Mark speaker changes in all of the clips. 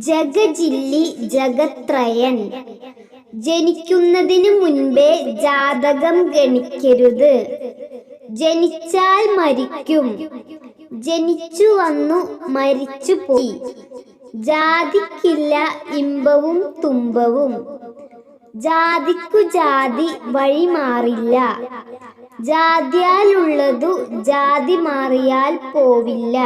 Speaker 1: ജഗജില്ലി ജഗത്രയൻ. ജനിക്കുന്നതിനു മുൻപേ ജാതകം ഗണിക്കരുത്. ജനിച്ചാൽ മരിക്കും. ജനിച്ചു വന്നു മരിച്ചു പോയി. ജാതിക്കില്ല ഇമ്പവും തുമ്പവും. ജാതിക്കു ജാതി വഴി മാറില്ല. ജാതിയാലുള്ളതു ജാതി മാറിയാൽ പോവില്ല.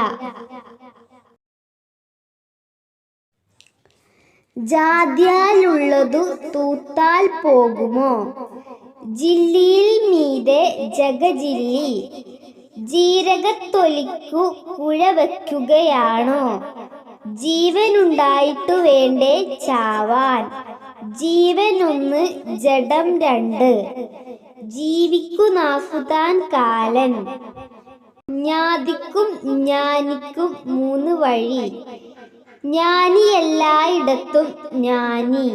Speaker 1: ജാതിയാലുള്ളതു തൂത്താൽ പോകുമോ? ജില്ലിയിൽ മീതെ ജഗജില്ലി. ജീരകത്തൊലിക്കു കുഴ വയ്ക്കുകയാണോ? ജീവനുണ്ടായിട്ടു വേണ്ടേ ചാവാൻ. ജീവനൊന്ന് ജഡം രണ്ട്. ജീവിക്കു നാക്കുതാൻ കാലൻ. ജ്ഞാതിക്കും ജ്ഞാനിക്കും മൂന്ന് വഴി. ജ്ഞാനി എല്ലായിടത്തും ജ്ഞാനി.